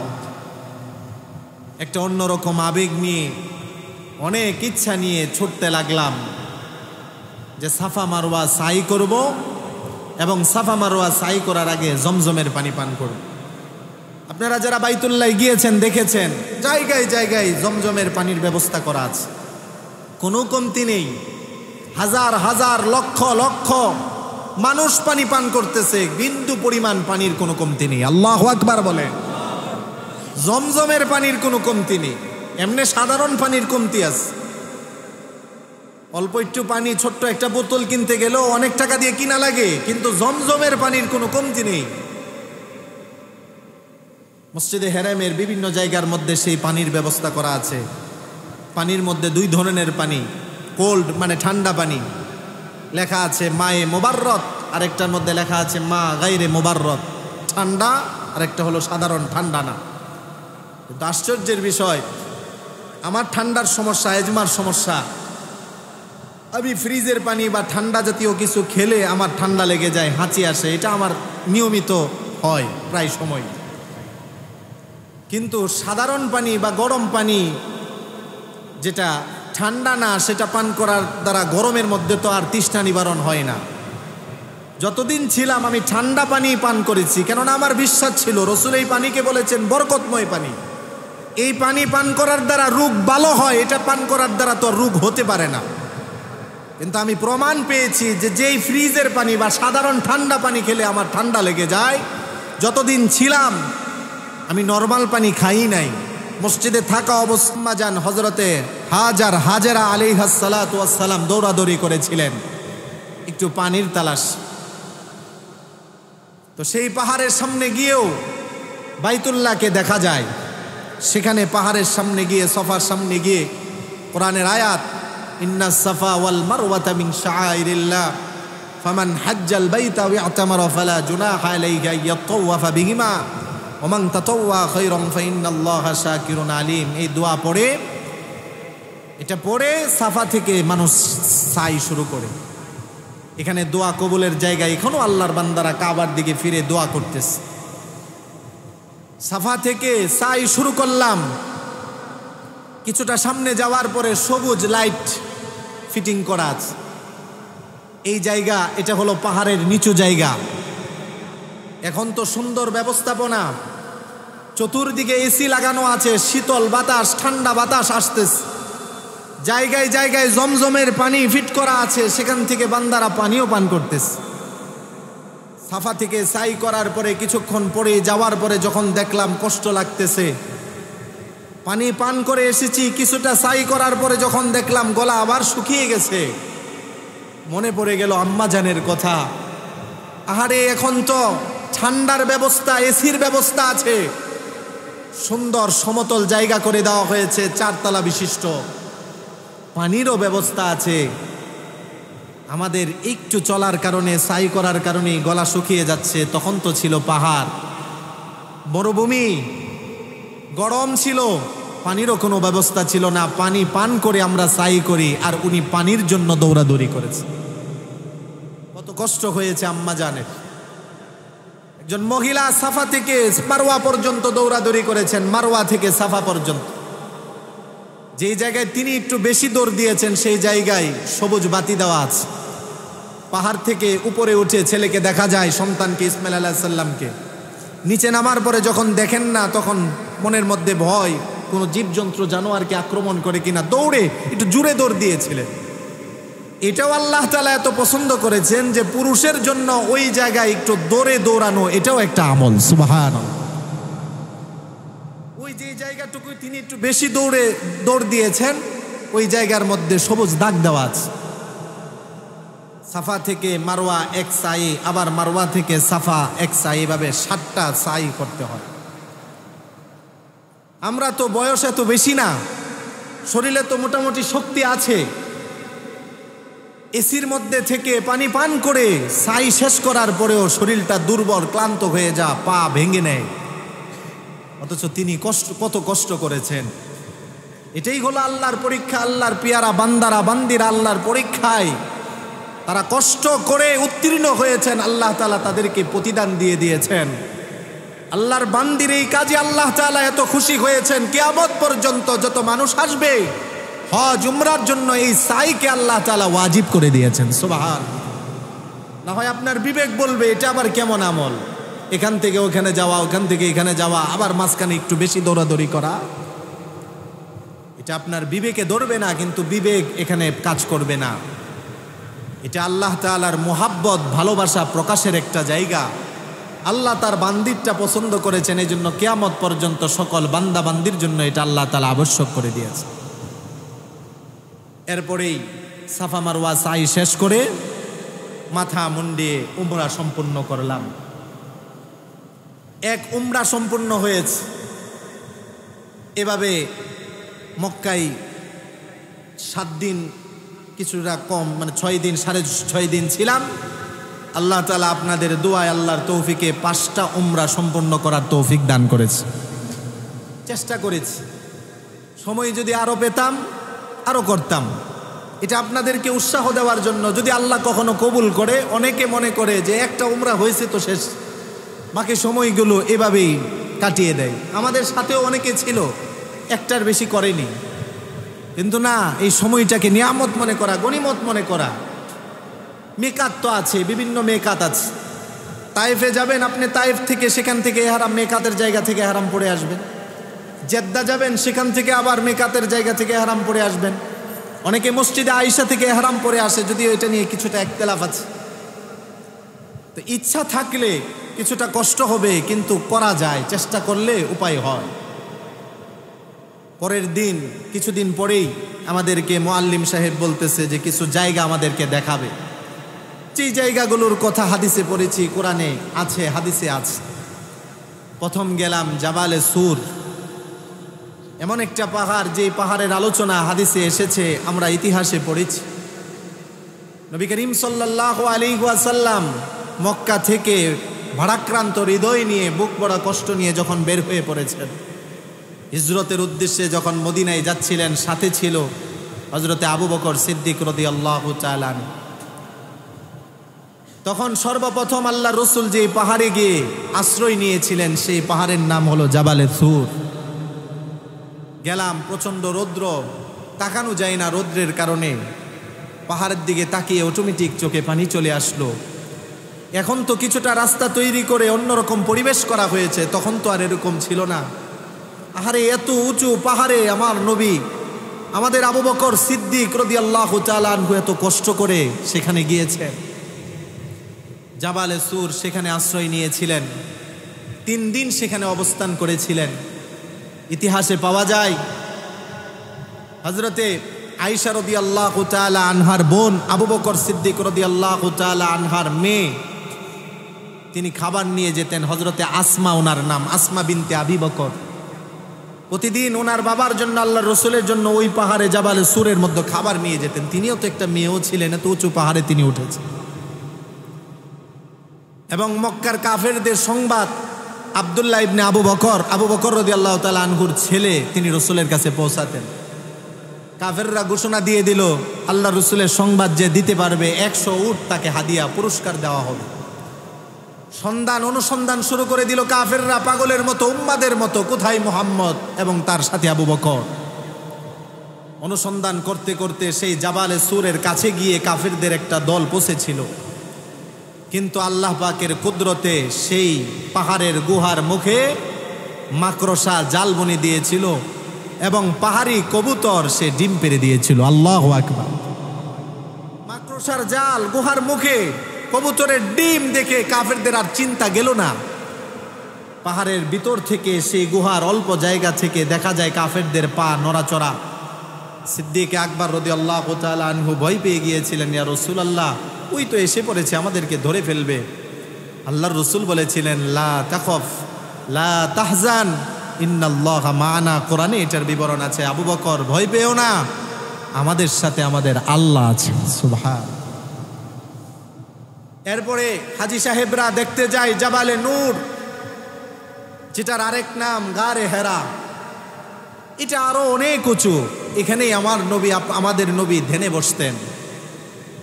একটা অন্যরকম আবেগ নিয়ে, অনেক ইচ্ছা নিয়ে ছুটতে লাগলাম যে সাফা মারওয়া সাই করব, এবং সাফা মারওয়া সাই করার আগে জমজমের পানি পান করব। আপনারা যারা বাইতুল্লাহ গিয়েছেন দেখেছেন জায়গায় জায়গায় জমজমের পানির ব্যবস্থা করা আছে, কোনো কমতি নেই। হাজার হাজার লক্ষ লক্ষ মানুষ পানি পান করতেছে, বিন্দু পরিমাণ পানির কোনো কমতি নেই। আল্লাহু আকবার বলে। জমজমের পানির কোনো কমতি নেই। এমনি সাধারণ পানির কমতি আছে, অল্প একটু পানি ছোট্ট একটা বোতল কিনতে গেলেও অনেক টাকা দিয়ে কিনা লাগে, কিন্তু জমজমের পানির কোনো কমতি নেই। মসজিদে হেরামের বিভিন্ন জায়গার মধ্যে সেই পানির ব্যবস্থা করা আছে। পানির মধ্যে দুই ধরনের পানি, কোল্ড মানে ঠান্ডা পানি, লেখা আছে মায়ে মোবাররত, আরেকটার মধ্যে লেখা আছে মা গায়রে মোবাররত, ঠান্ডা, আরেকটা হলো সাধারণ ঠান্ডা না। কিন্তু আশ্চর্যের বিষয়, আমার ঠান্ডার সমস্যা, এজমার সমস্যা, আমি ফ্রিজের পানি বা ঠান্ডা জাতীয় কিছু খেলে আমার ঠান্ডা লেগে যায়, হাঁচি আসে, এটা আমার নিয়মিত হয় প্রায় সময়। কিন্তু সাধারণ পানি বা গরম পানি যেটা ঠান্ডা না, সেটা পান করার দ্বারা গরমের মধ্যে তো আর তৃষ্ণা নিবারণ হয় না। যতদিন ছিলাম আমি ঠান্ডা পানি পান করেছি, কেননা আমার বিশ্বাস ছিল রাসূল এই পানিকে বলেছেন বরকতময় পানি, এই পানি পান করার দ্বারা রোগ ভালো হয়, এটা পান করার দ্বারা তো রোগ হতে পারে না। কিন্তু আমি প্রমাণ পেয়েছি যে যেই ফ্রিজের পানি বা সাধারণ ঠান্ডা পানি খেলে আমার ঠান্ডা লেগে যায়, যতদিন ছিলাম আমি নরমাল পানি খাই নাই। মসজিদে থাকা অবস্থা যান হজরতে হাজেরা আলাইহিস সালাতু ওয়াস সালাম দৌড়াদৌড়ি করেছিলেন একটু পানির তালাশ। তো সেই পাহাড়ের সামনে গিয়েও বাইতুল্লাহকে দেখা যায়, সেখানে পাহাড়ের সামনে গিয়ে, সফার সামনে গিয়ে কোরআনের আয়াত ইন্নাস সাফা ওয়াল মারওয়াতা মিন শাআইরিল্লাহ ফামান হাজ্জাল বাইতা ওয়া ইতামারা ফালা জুনাহা আলাইহি আইয়াতাওয়াফা বিহিমা ওয়া মান তাতাওয়া খায়রান ফাইন্নাল্লাহা শাকিরুন আলিম। এই দোয়া পড়ে, এটা পড়ে সাফা থেকে মানুষ সাই শুরু করে। এখানে দোয়া কবুলের জায়গা, এখনো আল্লাহর বান্দারা কাবার দিকে ফিরে দোয়া করতেছে। সাফা থেকে সাই শুরু করলাম, কিছুটা সামনে যাওয়ার পরে সবুজ লাইট ফিটিং করা আছে এই জায়গা, এটা হলো পাহাড়ের নিচু জায়গা। এখন তো সুন্দর ব্যবস্থাপনা, চতুর্দিকে এসি লাগানো আছে, শীতল বাতাস, ঠান্ডা বাতাস আসতেছে। জায়গায় জায়গায় জমজমের পানি ফিট করা আছে, সেখান থেকে বান্দারা পানিও পান করতেছে। সাফা থেকে সাই করার পরে কিছুক্ষণ পরে যাওয়ার পরে যখন দেখলাম কষ্ট লাগতেছে, পানি পান করে এসেছি, কিছুটা সাই করার পরে যখন দেখলাম গলা আবার শুকিয়ে গেছে, মনে পড়ে গেল আম্মা জানের কথা। আহারে, এখন তো ঠান্ডার ব্যবস্থা, এসির ব্যবস্থা আছে, সুন্দর সমতল জায়গা করে দেওয়া হয়েছে, 4 তলা বিশিষ্ট, পানিরও ব্যবস্থা আছে। আমাদের একটু চলার কারণে, সাই করার কারণে গলা শুকিয়ে যাচ্ছে। তখন তো ছিল পাহাড়, মরুভূমি, গরম ছিল, পানিরও কোনো ব্যবস্থা ছিল না। পানি পান করে আমরা সাই করি, আর উনি পানির জন্য দৌড়াদৌড়ি করেছে। কত কষ্ট হয়েছে আম্মা জানের। একজন মহিলা সাফা থেকে মারওয়া পর্যন্ত দৌড়াদৌড়ি করেছেন, মারওয়া থেকে সাফা পর্যন্ত। যেই জায়গায় তিনি একটু বেশি দৌড় দিয়েছেন সেই জায়গায় সবুজ বাতি দেওয়া আছে, পাহাড় থেকে উপরে উঠে ছেলেকে দেখা যায়, সন্তানকে ইসমাইল আলাইহিস সালামকে। নিচে নামার পরে যখন দেখেন না, তখন মনের মধ্যে ভয়, কোনো জীবজন্তু জানোয়ারকে আক্রমণ করে কিনা, দৌড়ে একটু জোরে দৌড় দিয়েছিলেন। এটাও আল্লাহ তাআলা এত পছন্দ করেছেন যে পুরুষের জন্য ওই জায়গায় একটু দৌড়ানো এটাও একটা আমল। সুবহানাল্লাহ। ওই যে জায়গাটুকু তিনি একটু বেশি দৌড় দিয়েছেন, ওই জায়গার মধ্যে সবুজ দাগ দেওয়া আছে। সাফা থেকে মারওয়া এক সাই, আবার মারওয়া থেকে সাফা এক সাই, এভাবে 7টা সাই করতে হয়। আমরা তো বয়স এত বেশি না, শরীরে তো মোটামুটি শক্তি আছে, এসির মধ্যে থেকে পানি পান করে সাই শেষ করার পরেও শরীরটা দুর্বল ক্লান্ত হয়ে যা, পা ভেঙে নেয়। অথচ তিনি কত কষ্ট করেছেন। এটাই হলো আল্লাহর পরীক্ষা। আল্লাহর পিয়ারা বান্দারা বান্দিরা আল্লাহর পরীক্ষায় তারা কষ্ট করে উত্তীর্ণ হয়েছেন, আল্লাহ তাআলা তাদেরকে প্রতিদান দিয়ে দিয়েছেন। আল্লাহর বান্দির এই কাজে আল্লাহ তাআলা এত খুশি হয়েছেন, কিয়ামত পর্যন্ত যত মানুষ আসবে হজ উমরার জন্য এই সাইকে আল্লাহ তাআলা ওয়াজিব করে দিয়েছেন। সুবহানাল্লাহ। না হয় আপনার বিবেক বলবে এটা আবার কেমন আমল, এখান থেকে ওখানে যাওয়া, ওখান থেকে এখানে যাওয়া, আবার মাঝখানে একটু বেশি দৌড়াদৌড়ি করা। এটা আপনার বিবেকে ধরবে না, কিন্তু বিবেক এখানে কাজ করবে না। এটা আল্লাহ তাআলার মোহাব্বত, ভালোবাসা প্রকাশের একটা জায়গা। আল্লাহ তার বান্দিরটা পছন্দ করেছেন, এই জন্য কিয়ামত পর্যন্ত সকল বান্দা বান্দির জন্য এটা আল্লাহ তাআলা আবশ্যক করে দিয়েছে। এরপরেই সাফা মারওয়া সাই শেষ করে মাথা মুন্ডিয়ে উমরা সম্পূর্ণ করলাম। এক উমরা সম্পূর্ণ হয়েছে। এভাবে মক্কায় 7 দিন, কিছুটা কম, মানে 6 দিন, 6.5 দিন ছিলাম। আল্লাহ তাআলা আপনাদের দোয়ায়, আল্লাহর তৌফিকে 5টা উমরা সম্পূর্ণ করার তৌফিক দান করেছে। চেষ্টা করেছি, সময় যদি আরো পেতাম আরো করতাম। এটা আপনাদেরকে উৎসাহ দেওয়ার জন্য। যদি আল্লাহ কখনো কবুল করে, অনেকে মনে করে যে একটা উমরা হয়েছে তো শেষ, বাকি সময়গুলো এভাবেই কাটিয়ে দেয়। আমাদের সাথেও অনেকে ছিল, একটার বেশি করেনি। কিন্তু না, এই সময়টাকে নিয়ামত মনে করা, গনিমত মনে করা। মেকাত তো আছে, বিভিন্ন মেকাত আছে। তায়েফে যাবেন আপনি, তায়েফ থেকে সেখান থেকে এহরাম, মেকাতের জায়গা থেকে এহরাম পড়ে আসবেন। জেদ্দা যাবেন, সেখান থেকে আবার মেকাতের জায়গা থেকে এহরাম পড়ে আসবেন। অনেকে মসজিদে আয়েশা থেকে এহরাম পড়ে আসে, যদিও এটা নিয়ে কিছুটা একতলাফ আছে। তো ইচ্ছা থাকলে কিছুটা কষ্ট হবে, কিন্তু করা যায়, চেষ্টা করলে উপায় হয়। পরের দিন, কিছুদিন পরেই আমাদেরকে মুআল্লিম সাহেব বলতেছে যে কিছু জায়গা আমাদেরকে দেখাবে। যেই জায়গাগুলোর কথা হাদিসে পড়েছি, কোরআনে আছে, হাদিসে আছে। প্রথম গেলাম জাবালে সুর, এমন একটা পাহাড়, যে পাহাড়ের আলোচনা হাদিসে এসেছে, আমরা ইতিহাসে পড়েছি। নবী করিম সাল্লাল্লাহু আলাইহি ওয়াসাল্লাম মক্কা থেকে ভারাক্রান্ত হৃদয় নিয়ে, বুক বড়া কষ্ট নিয়ে যখন বের হয়ে পড়েছেন, হিজরতের উদ্দেশ্যে যখন মদিনায় যাচ্ছিলেন, সাথে ছিল হযরতে আবু বকর সিদ্দিক রাদিয়াল্লাহু তাআলা। তখন সর্বপ্রথম আল্লাহর রাসূল যে পাহাড়ে গিয়ে আশ্রয় নিয়েছিলেন, সেই পাহাড়ের নাম হলো জাবালে সুর। গেলাম, প্রচণ্ড রৌদ্র, তাকানো যায় না রৌদ্রের কারণে। পাহাড়ের দিকে তাকিয়ে অটোমেটিক চোখে পানি চলে আসলো। এখন তো কিছুটা রাস্তা তৈরি করে অন্যরকম পরিবেশ করা হয়েছে, তখন তো আর এরকম ছিল না। আহারে, এত উঁচু পাহাড়ে আমার নবী, আমাদের আবু বকর সিদ্দিক রাদিয়াল্লাহু তাআলা আনহু এত কষ্ট করে সেখানে গিয়েছেন। জাবালে সুর, সেখানে আশ্রয় নিয়েছিলেন। 3 দিন সেখানে অবস্থান করেছিলেন। ইতিহাসে পাওয়া যায় হযরতে আয়েশা রাদিয়াল্লাহু তাআলা আনহার বোন, আবু বকর সিদ্দিক রাদিয়াল্লাহু তাআলা আনহার মেয়ে, তিনি খাবার নিয়ে যেতেন। হযরতে আসমা ওনার নাম, আসমা বিনতে আবি বকর। প্রতিদিন ওনার বাবার জন্য, আল্লাহর রাসূলের জন্য ওই পাহাড়ে জাবালে সুরের মধ্যে খাবার নিয়ে যেতেন। তিনিও তো একটা মেয়েও ছিলেন, এত উঁচু পাহাড়ে তিনি উঠেছেন। এবং মক্কার কাফেরদের সংবাদ আব্দুল্লাহ ইবনে আবু বকর রাদিয়াল্লাহু তাআলা আনহুর ছেলে, তিনি রাসূলের কাছে পৌঁছাতেন। কাফেররা ঘোষণা দিয়ে দিল, আল্লাহর রাসূলের সংবাদ যে দিতে পারবে 100 উট তাকে হাদিয়া পুরস্কার দেওয়া হবে। অনুসন্ধান শুরু করে দিল কাফেররা পাগলের মতো, উম্মাদের মতো, কোথায় মুহাম্মদ এবং তার সাথে আবু বকর। অনুসন্ধান করতে করতে সেই জাবালে সুরের কাছে গিয়ে কাফিরদের একটা দল পৌঁছেছিল, কিন্তু আল্লাহ পাকের কুদরতে সেই পাহাড়ের গুহার মুখে মাকড়সা জাল বুনে দিয়েছিল এবং পাহাড়ি কবুতর সে ডিম পেড়ে দিয়েছিল। আল্লাহু আকবার। মাকড়সার জাল, গুহার মুখে কবুতরের ডিম দেখে কাফেরদের আর চিন্তা গেল না। পাহাড়ের ভিতর থেকে সেই গুহার অল্প জায়গা থেকে দেখা যায় কাফেরদের পা নড়াচড়া। সিদ্দিক আকবর রাদিয়াল্লাহু তাআলা আনহু ভয় পেয়ে গিয়েছিলেন, ইয়া রাসূলুল্লাহ, ওই তো এসে পড়েছে, আমাদেরকে ধরে ফেলবে। আল্লাহর রাসূল বলেছিলেন, লা তাখফ লা তাহজান ইন্নাল্লাহা মা'ানা। কোরআনে এটার বিবরণ আছে, আবু বকর ভয় পেও না, আমাদের সাথে আমাদের আল্লাহ আছে। সুবহান। এরপরে হাজী সাহেবরা দেখতে যায় জাবালে নূর, যেটার আরেক নাম গারে হেরা। এটা আরো অনেক উঁচু, এখানেই আমাদের নবী ধ্যানে বসতেন।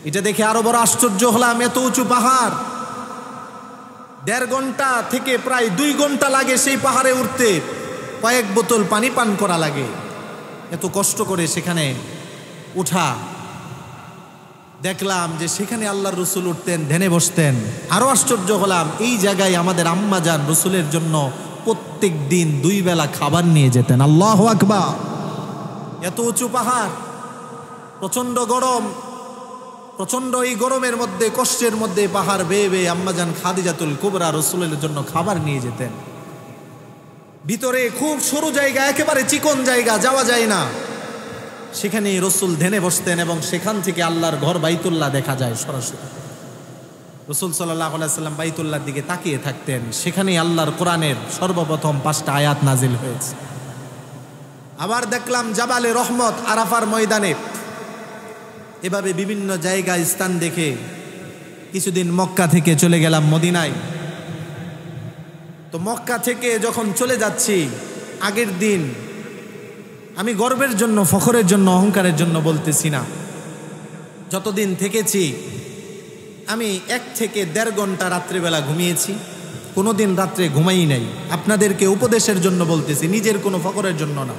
এটা দেখে আরো বড় আশ্চর্য হলাম, এত উঁচু পাহাড়, 1.5 ঘন্টা থেকে প্রায় 2 ঘন্টা লাগে সেই পাহাড়ে উঠতে, কয়েক বোতল পানি পান করা লাগে, এত কষ্ট করে সেখানে উঠা। দেখলাম যে সেখানে আল্লাহর রাসূল উঠতেন, ধ্যানে বসতেন। আরো আশ্চর্য হলাম, এই জায়গায় আমাদের আম্মা জান রাসূলের জন্য প্রত্যেক দিন 2 বেলা খাবার নিয়ে যেতেন। আল্লাহু আকবার। এত উঁচু পাহাড়, প্রচন্ড গরম, প্রচন্ড এই গরমের মধ্যে, কষ্টের মধ্যে পাহাড় বেয়ে বেয়ে আম্মাজান খাদিজাতুল কুবরা রাসূলের জন্য খাবার নিয়ে যেতেন। ভিতরে খুব সরু জায়গা, একেবারে চিকন জায়গা, যাওয়া যায় না। সেখানে রাসূল ধ্যানে বসতেন এবং সেখান থেকে আল্লাহর ঘর বাইতুল্লাহ দেখা যায় সরাসরি। রাসূল সাল্লাল্লাহু আলাইহি সাল্লাম বাইতুল্লাহর দিকে তাকিয়ে থাকতেন। সেখানেই আল্লাহর কোরআনের সর্বপ্রথম 5টা আয়াত নাজিল হয়েছে। আবার দেখলাম জাবালে রহমত, আরাফার ময়দানে। এভাবে বিভিন্ন জায়গায় স্থান দেখে কিছুদিন মক্কা থেকে চলে গেলাম মদিনায়। তো মক্কা থেকে যখন চলে যাচ্ছি, আগের দিন আমি গর্বের জন্য, ফখরের জন্য, অহংকারের জন্য বলতেছি না, যতদিন থেকেছি আমি 1 থেকে 1.5 ঘন্টা রাত্রিবেলা ঘুমিয়েছি, কোনোদিন রাত্রে ঘুমাই নাই। আপনাদেরকে উপদেশের জন্য বলতেছি, নিজের কোনো ফখরের জন্য না।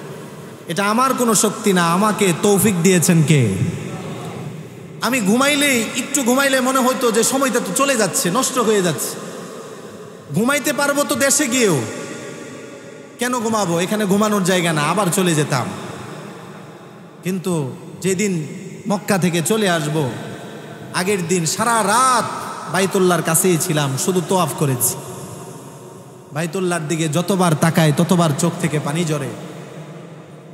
এটা আমার কোনো শক্তি না, আমাকে তৌফিক দিয়েছেন কে? আমি একটু ঘুমাইলে মনে হতো যে সময়টা তো চলে যাচ্ছে, নষ্ট হয়ে যাচ্ছে। ঘুমাইতে পারবো তো দেশে গিয়েও, কেন ঘুমাবো? এখানে ঘুমানোর জায়গা না, আবার চলে যেতাম। কিন্তু যেদিন মক্কা থেকে চলে আসব, আগের দিন সারা রাত বাইতুল্লাহর কাছেই ছিলাম, শুধু তোয়াফ করেছি। বাইতুল্লাহর দিকে যতবার তাকাই ততবার চোখ থেকে পানি ঝরে।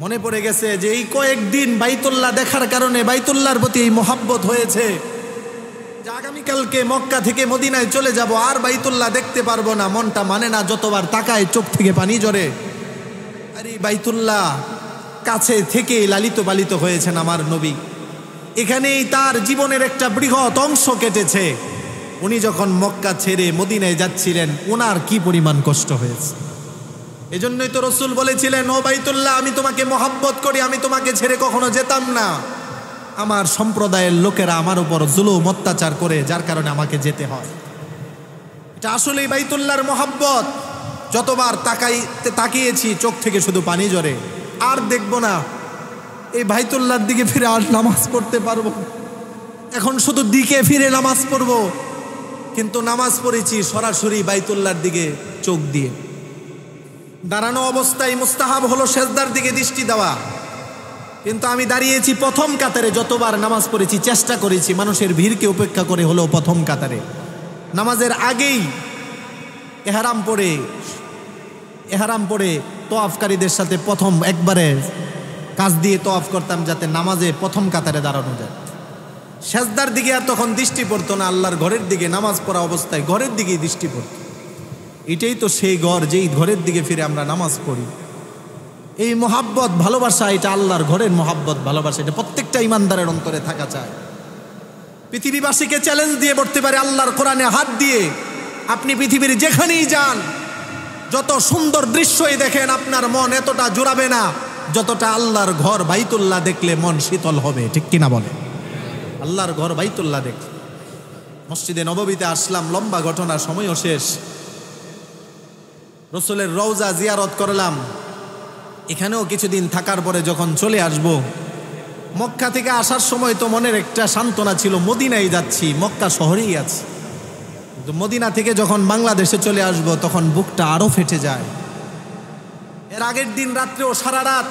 মনে পড়ে গেছে যে এই কয়েকদিন বাইতুল্লাহ দেখার কারণে বাইতুল্লাহর প্রতি এই মোহাব্বত হয়েছে যে আগামীকালকে মক্কা থেকে মদিনায় চলে যাব, আর বাইতুল্লাহ দেখতে পারবো না। মনটা মানে না, যতবার তাকায় চোখ থেকে পানি ঝরে। আরে বাইতুল্লাহ কাছে থেকে লালিত পালিত হয়েছেন আমার নবী, এখানেই তার জীবনের একটা বৃহৎ অংশ কেটেছে। উনি যখন মক্কা ছেড়ে মদিনায় যাচ্ছিলেন, ওনার কি পরিমাণ কষ্ট হয়েছে। এজন্যই তো রাসূল বলেছিলেন, ও বাইতুল্লাহ, আমি তোমাকে মহব্বত করি, আমি তোমাকে ছেড়ে কখনো যেতাম না। আমার সম্প্রদায়ের লোকেরা আমার উপর জুলুম অত্যাচার করে, যার কারণে আমাকে যেতে হয়। এটা আসলেই বাইতুল্লাহর মহব্বত। যতবার তাকিয়েছি চোখ থেকে শুধু পানি ঝরে, আর দেখব না এই বাইতুল্লাহর দিকে ফিরে আর নামাজ পড়তে পারবো। এখন শুধু দিকে ফিরে নামাজ পড়বো, কিন্তু নামাজ পড়েছি সরাসরি বাইতুল্লাহর দিকে চোখ দিয়ে। দাঁড়ানো অবস্থায় মুস্তাহাব হলো সেজদার দিকে দৃষ্টি দেওয়া, কিন্তু আমি দাঁড়িয়েছি প্রথম কাতারে। যতবার নামাজ পড়েছি চেষ্টা করেছি মানুষের ভিড়কে উপেক্ষা করে হলেও প্রথম কাতারে। নামাজের আগেই এহরাম পরে তোয়াফকারীদের সাথে প্রথম একবারে কাজ দিয়ে তোয়াফ করতাম, যাতে নামাজে প্রথম কাতারে দাঁড়ানো যায়। সেজদার দিকে আর তখন দৃষ্টি পড়তো না, আল্লাহর ঘরের দিকে নামাজ পড়া অবস্থায় ঘরের দিকেই দৃষ্টি পড়তো। এটাই তো সেই ঘর, যেই ঘরের দিকে ফিরে আমরা নামাজ পড়ি। এই মোহাব্বত, ভালোবাসা, এটা আল্লাহর ঘরের মোহাব্বত, ভালোবাসা, এটা প্রত্যেকটা ইমানদারের অন্তরে থাকা চায়। পৃথিবীবাসীকে চ্যালেঞ্জ দিয়ে পড়তে পারে, আল্লাহর কোরআনে হাত দিয়ে আপনি পৃথিবীর যেখানেই যান, যত সুন্দর দৃশ্যই দেখেন, আপনার মন এতটা জুড়াবে না যতটা আল্লাহর ঘর বাইতুল্লাহ দেখলে মন শীতল হবে। ঠিক কিনা বলে? আল্লাহর ঘর বাইতুল্লাহ দেখলে। মসজিদে নববীতে আসলাম, লম্বা ঘটনা, সময়ও শেষ। রাসূলের রওজা জিয়ারত করলাম। এখানেও কিছুদিন থাকার পরে যখন চলে আসব, মক্কা থেকে আসার সময় তো মনের একটা সান্ত্বনা ছিল, মদিনায় যাচ্ছি, মক্কা শহরেই আছি। কিন্তু মদিনা থেকে যখন বাংলাদেশে চলে আসব তখন বুকটা আরো ফেটে যায়। এর আগের দিন রাত্রেও সারা রাত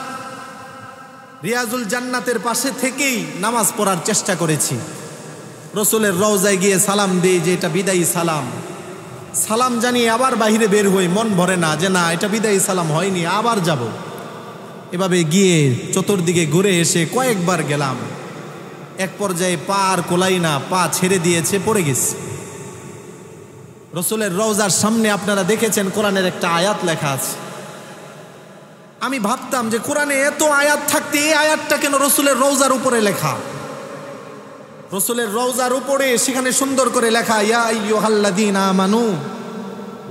রিয়াজুল জান্নাতের পাশে থেকেই নামাজ পড়ার চেষ্টা করেছি। রসুলের রওজায় গিয়ে সালাম দিই যে এটা বিদায়ী সালাম, সালাম জানিয়ে আবার বাহিরে বের হই, মন ভরে না যে না এটা বিদায়ী সালাম হয়নি, আবার যাব। এভাবে গিয়ে চতুর্দিকে ঘুরে এসে কয়েকবার গেলাম। এক পর্যায়ে পা আর কোলাই না, পা ছেড়ে দিয়েছে, পড়ে গেছে। রসুলের রওজার সামনে আপনারা দেখেছেন কোরআনের একটা আয়াত লেখা আছে। আমি ভাবতাম যে কোরআনে এত আয়াত থাকতে এই আয়াতটা কেন রসুলের রওজার উপরে লেখা? রসুলের রওজার উপরে সেখানে সুন্দর করে লেখা, ইয়া আইয়ুহাল্লাযীনা আমানু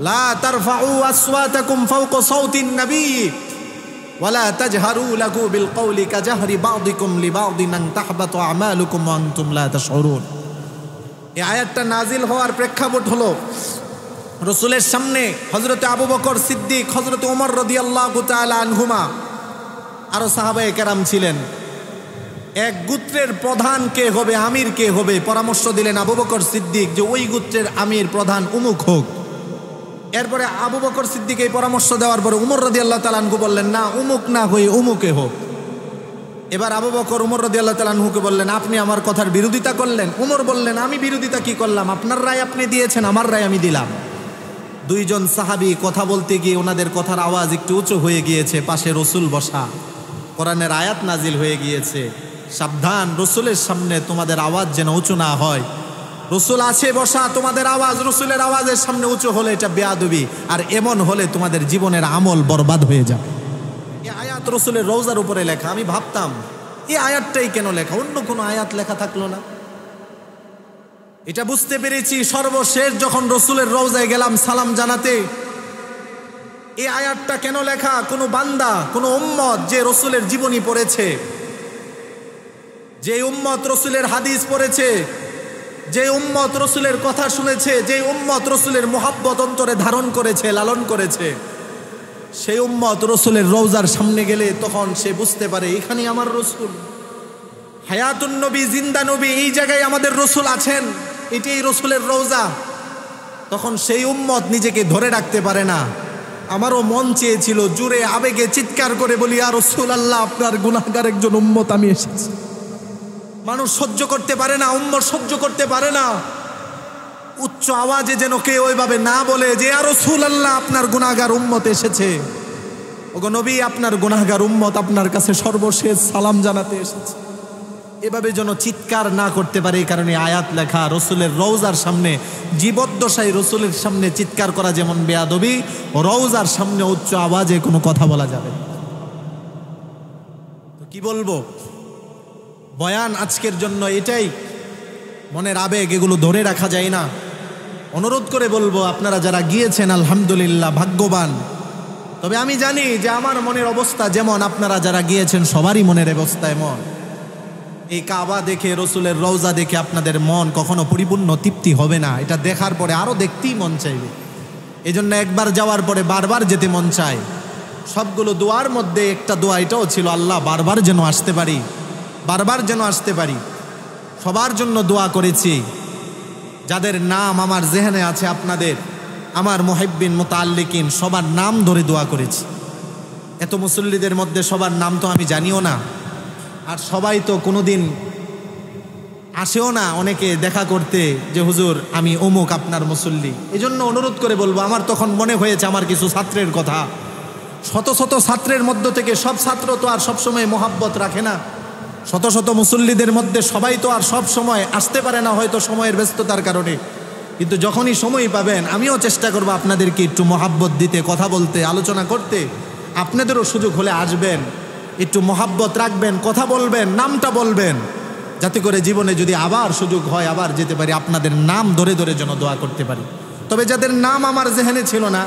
লা তারফাউ আসওয়াতাকুম ফাওকা সাওতিন নবী ওয়ালা তাজহারু লাহু বিল কওলি কাজাহরি বা'দিকুম লিবা'দিন আন তাহবাতু আমালুকুম ওয়া আনতুম লা তাশউরুন। এই আয়াতটা নাজিল হওয়ার প্রেক্ষাপট হলো রসুলের সামনে হযরতে আবু বকর সিদ্দিক, হযরতে ওমর রাদিয়াল্লাহু তাআলা আনহুমা, আরো সাহাবায়ে কেরাম ছিলেন। এক গোত্রের প্রধান কে হবে, আমির কে হবে, পরামর্শ দিলেন আবু বকর সিদ্দিক যে ওই গোত্রের আমির প্রধান উমুক হোক। এরপরে আবু বকর সিদ্দিক এই পরামর্শ দেওয়ার পরে উমর রাদিয়াল্লাহু তাআলা আনহু বললেন না, উমুক না হয়ে উমুকে হোক। এবার আবু বকর উমর রাদিয়াল্লাহু তাআলা আনহুকে বললেন আপনি আমার কথার বিরোধিতা করলেন। উমর বললেন আমি বিরোধিতা কি করলাম, আপনার রায় আপনি দিয়েছেন, আমার রায় আমি দিলাম। দুইজন সাহাবী কথা বলতে গিয়ে ওনাদের কথার আওয়াজ একটু উঁচু হয়ে গিয়েছে, পাশে রসুল বসা, কোরআনের আয়াত নাজিল হয়ে গিয়েছে, সাবধান রসুলের সামনে তোমাদের আওয়াজ যেন উঁচু না হয়। রসুল আছে বসা, তোমাদের আওয়াজ রসুলের আওয়াজের সামনে উঁচু হলে এটা বেয়াদবি, আর এমন হলে তোমাদের জীবনের আমল বরবাদ হয়ে যাবে। এই আয়াত রসুলের রওজার উপরে লেখা। আমি ভাবতাম এই আয়াতটাই কেন লেখা, অন্য কোনো আয়াত লেখা থাকলো না। এটা বুঝতে পেরেছি সর্বশেষ যখন রসুলের রওজায় গেলাম সালাম জানাতে। এই আয়াতটা কেন লেখা, কোনো বান্দা, কোনো উম্মত যে রসুলের জীবনী পড়েছে, যে উম্মত রসুলের হাদিস পড়েছে, যে উম্মত রসুলের কথা শুনেছে, যে উম্মত রসুলের মুহাব্বত অন্তরে ধারণ করেছে, লালন করেছে, সেই উম্মত রসুলের রওজার সামনে গেলে তখন সে বুঝতে পারে এখানেই আমার রসুল, হায়াতুন নবী, জিন্দা নবী, এই জায়গায় আমাদের রসুল আছেন, এটাই রসুলের রওজা। তখন সেই উম্মত নিজেকে ধরে রাখতে পারে না। আমারও মন চেয়েছিল জুড়ে আবেগে চিৎকার করে বলি ইয়া রাসূলুল্লাহ আপনার গুনাহগার একজন উম্মত আমি এসেছি। মানুষ সহ্য করতে পারে না, উম্মত সহ্য করতে পারে না, উচ্চ আওয়াজে যেন কেউ ওইভাবে না বলে যে ইয়া রাসূলুল্লাহ আপনার গুনাহগার উম্মত এসেছে, ওগো নবী আপনার গুনাহগার উম্মত আপনার কাছে সর্বশেষ সালাম জানাতে এসেছে, এভাবে যেন চিৎকার না করতে পারে। এই কারণে আয়াত লেখা। রসুলের রওজার সামনে জীবদ্দশায় রসুলের সামনে চিৎকার করা যেমন বেয়াদবি, রওজার সামনে উচ্চ আওয়াজে কোনো কথা বলা যাবে না। তো কি বলবো, বয়ান আজকের জন্য এটাই, মনের আবেগ এগুলো ধরে রাখা যায় না। অনুরোধ করে বলবো আপনারা যারা গিয়েছেন আলহামদুলিল্লাহ ভাগ্যবান। তবে আমি জানি যে আমার মনের অবস্থা যেমন আপনারা যারা গিয়েছেন সবারই মনের অবস্থা এমন। এই কাবা দেখে, রসুলের রওজা দেখে আপনাদের মন কখনো পরিপূর্ণ তৃপ্তি হবে না, এটা দেখার পরে আরো দেখতেই মন চাইবে। এই জন্য একবার যাওয়ার পরে বারবার যেতে মন চায়। সবগুলো দোয়ার মধ্যে একটা দোয়া এটাও ছিল, আল্লাহ বারবার যেন আসতে পারি, বারবার যেন আসতে পারি। সবার জন্য দোয়া করেছি, যাদের নাম আমার জেহেনে আছে, আপনাদের, আমার মুহিব্বিন মুতাআল্লিকিন সবার নাম ধরে দোয়া করেছি। এত মুসল্লিদের মধ্যে সবার নাম তো আমি জানিও না, আর সবাই তো কোনোদিন আসেও না অনেকে দেখা করতে যে হুজুর আমি অমুক আপনার মুসল্লি। এই জন্য অনুরোধ করে বলবো, আমার তখন মনে হয়েছে আমার কিছু ছাত্রের কথা। শত শত ছাত্রের মধ্য থেকে সব ছাত্র তো আর সবসময় মোহাব্বত রাখে না, শত শত মুসল্লিদের মধ্যে সবাই তো আর সব সময় আসতে পারে না, হয়তো সময়ের ব্যস্ততার কারণে। কিন্তু যখনই সময় পাবেন আমিও চেষ্টা করবো আপনাদেরকে একটু মোহাব্বত দিতে, কথা বলতে, আলোচনা করতে। আপনাদেরও সুযোগ হলে আসবেন, একটু মোহাব্বত রাখবেন, কথা বলবেন, নামটা বলবেন, যাতে করে জীবনে যদি আবার সুযোগ হয় আবার যেতে পারি, আপনাদের নাম ধরে ধরে যেন দোয়া করতে পারি। তবে যাদের নাম আমার জেহেনে ছিল না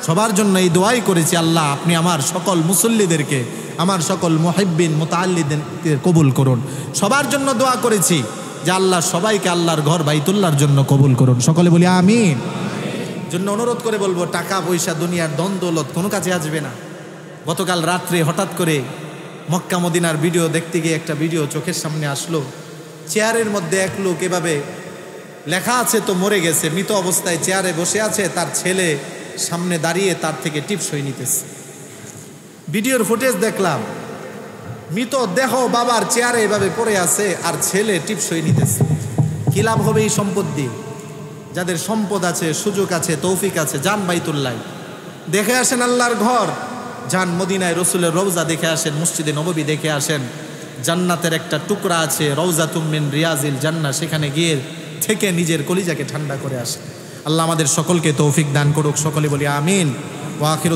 সবার জন্য এই দোয়াই করেছি, আল্লাহ আপনি আমার সকল মুসল্লিদেরকে, আমার সকল মুহিব্বিন মুতাআল্লিদের কবুল করুন। সবার জন্য দোয়া করেছি যে আল্লাহ সবাইকে আল্লাহর ঘর বাইতুল্লাহর জন্য কবুল করুন। সকলে বলি আমিন। জন্য অনুরোধ করে বলবো, টাকা পয়সা দুনিয়ার ধন দৌলত কোনো কাছে আসবে না। গতকাল রাত্রে হঠাৎ করে মক্কা মদিনার ভিডিও দেখতে গিয়ে একটা ভিডিও চোখের সামনে আসলো, চেয়ারের মধ্যে এক লোক এভাবে লেখা আছে তো মরে গেছে, মৃত অবস্থায় চেয়ারে বসে আছে, তার ছেলে সামনে দাঁড়িয়ে তার থেকে টিপসই নিতেছে। ভিডিওর ফুটেজ দেখলাম, মৃত দেহ বাবার চেয়ারে এভাবে পড়ে আছে আর ছেলে টিপসই নিতেছে। কি লাভ হবে এই সম্পদ দিয়ে? যাদের সম্পদ আছে, সুযোগ আছে, তৌফিক আছে, যান বাইতুল্লাহ, দেখে আসেন আল্লাহর ঘর, যান মদিনায় রসুলের রওজা দেখে আসেন, মসজিদে নববী দেখে আসেন, জান্নাতের একটা টুকরা আছে রওজাতুম মিন রিয়াজিল জান্নাহ, সেখানে গিয়ে থেকে নিজের কলিজাকে ঠান্ডা করে আসেন। আল্লাহ আমাদের সকলকে তৌফিক দান করুক, সকলে বলি আমিন। ওয়া আখিরু